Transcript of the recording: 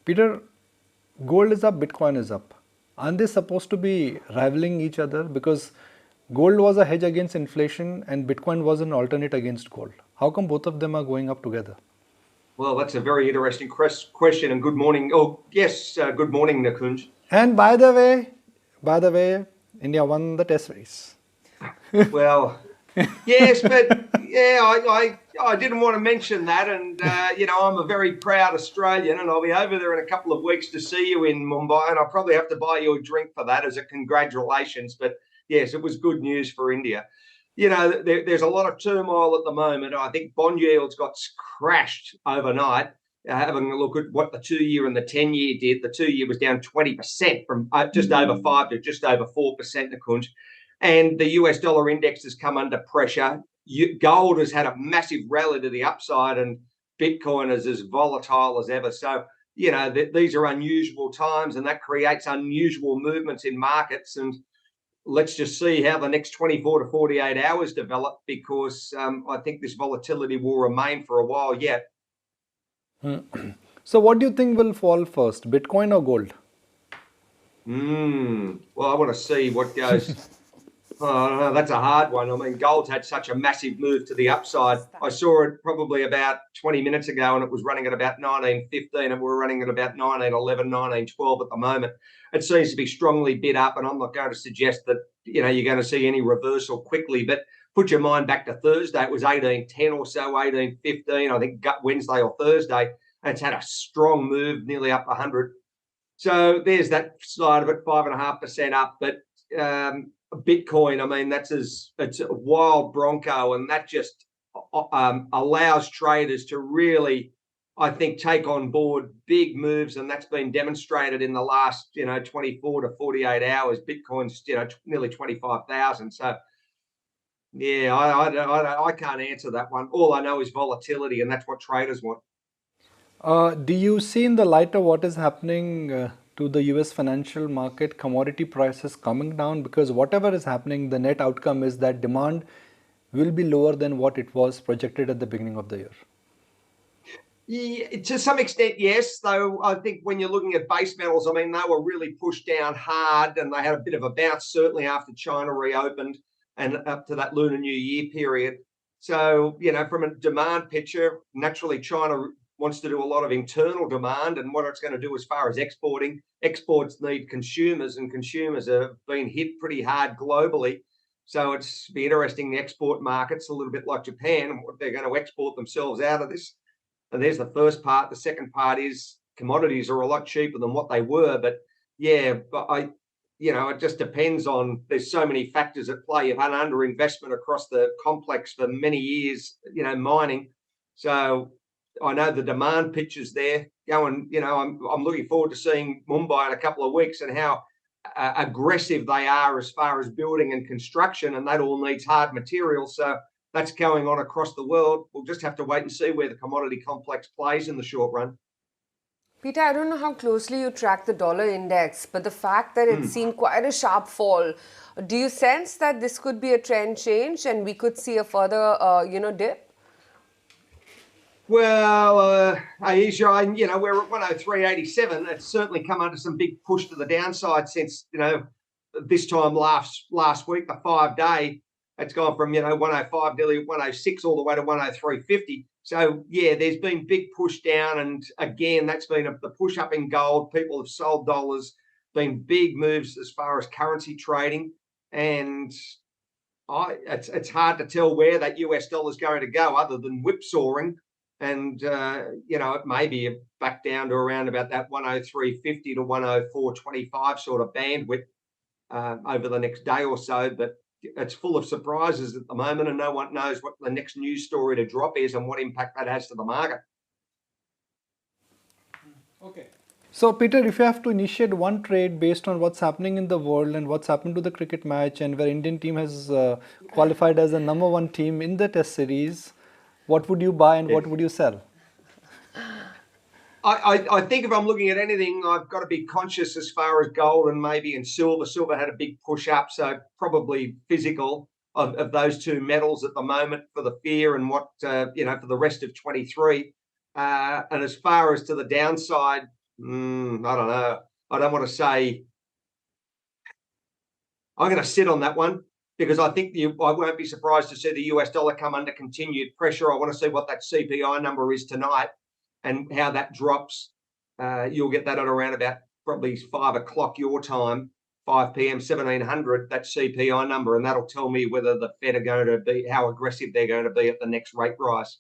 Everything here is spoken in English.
Peter, gold is up, Bitcoin is up. Aren't they supposed to be rivaling each other? Because gold was a hedge against inflation and Bitcoin was an alternate against gold. How come both of them are going up together? Well, that's a very interesting question. And good morning. Oh, yes, good morning, Nikunj. And by the way, India won the test race. Well, yes, but yeah, I didn't want to mention that. And, I'm a very proud Australian and I'll be over there in a couple of weeks to see you in Mumbai. And I'll probably have to buy you a drink for that as a congratulations. But yes, it was good news for India. There's a lot of turmoil at the moment. I think bond yields got crashed overnight. Having a look at what the 2-year and the 10-year did, the 2-year was down 20% from just over 5 to just over 4%, Nikunj. And the US dollar index has come under pressure. Gold has had a massive rally to the upside, and Bitcoin is as volatile as ever. So, these are unusual times, and that creates unusual movements in markets. And let's just see how the next 24 to 48 hours develop, because I think this volatility will remain for a while yet. So what do you think will fall first, Bitcoin or gold? Well, I want to see what goes. Oh, that's a hard one. I mean, gold's had such a massive move to the upside. I saw it probably about 20 minutes ago and it was running at about 19.15 and we're running at about 19.11, 19.12 at the moment. It seems to be strongly bid up, and I'm not going to suggest that, you're going to see any reversal quickly, but put your mind back to Thursday. It was 18.10 or so, 18.15, I think Wednesday or Thursday, and it's had a strong move, nearly up 100. So there's that side of it, 5.5% up, but Bitcoin, I mean, it's a wild bronco, and that just allows traders to really, I think, take on board big moves, and that's been demonstrated in the last 24 to 48 hours. Bitcoin's nearly 25,000. So yeah, I can't answer that one. All I know is volatility, and that's what traders want. Do you see, in the light of what is happening to the US financial market, commodity prices coming down? Because whatever is happening, the net outcome is that demand will be lower than what it was projected at the beginning of the year. Yeah, to some extent, yes. Though I think when you're looking at base metals, I mean, they were really pushed down hard and they had a bit of a bounce, certainly after China reopened and up to that Lunar New Year period. So, from a demand picture, naturally, China wants to do a lot of internal demand, and what it's going to do as far as exporting. Exports need consumers, and consumers have been hit pretty hard globally. So it's be interesting, the export markets, a little bit like Japan, what they're going to export themselves out of this. And there's the first part. The second part is commodities are a lot cheaper than what they were. But yeah, it just depends on, there's so many factors at play. You've had underinvestment across the complex for many years, mining. So I know the demand picture's there going, I'm looking forward to seeing Mumbai in a couple of weeks and how aggressive they are as far as building and construction, and that all needs hard materials. So that's going on across the world. We'll just have to wait and see where the commodity complex plays in the short run. Peter, I don't know how closely you track the dollar index, but the fact that it's seen quite a sharp fall, do you sense that this could be a trend change and we could see a further, dip? Well, Ayesha, we're at 103.87. It's certainly come under some big push to the downside since, this time last week, the 5-day. It's gone from, 105, nearly 106, all the way to 103.50. So, yeah, there's been big push down. And again, that's been the push up in gold. People have sold dollars, been big moves as far as currency trading. And it's hard to tell where that US dollar is going to go other than whipsawing. And, it may be back down to around about that 103.50 to 104.25 sort of bandwidth over the next day or so. But it's full of surprises at the moment, and no one knows what the next news story to drop is and what impact that has to the market. Okay. So, Peter, if you have to initiate one trade based on what's happening in the world and what's happened to the cricket match, and where Indian team has qualified as the #1 team in the Test series, what would you buy and what would you sell? I think if I'm looking at anything, I've got to be conscious as far as gold and maybe in silver. Silver had a big push up, so probably physical of those two metals at the moment for the fear and what, for the rest of 23. And as far as to the downside, I don't know. I don't want to say. I'm going to sit on that one because I think I won't be surprised to see the US dollar come under continued pressure. I want to see what that CPI number is tonight and how that drops. You'll get that at around about probably 5 o'clock your time, 5 p.m., 1700, that CPI number, and that'll tell me whether the Fed are going to be, how aggressive they're going to be at the next rate rise.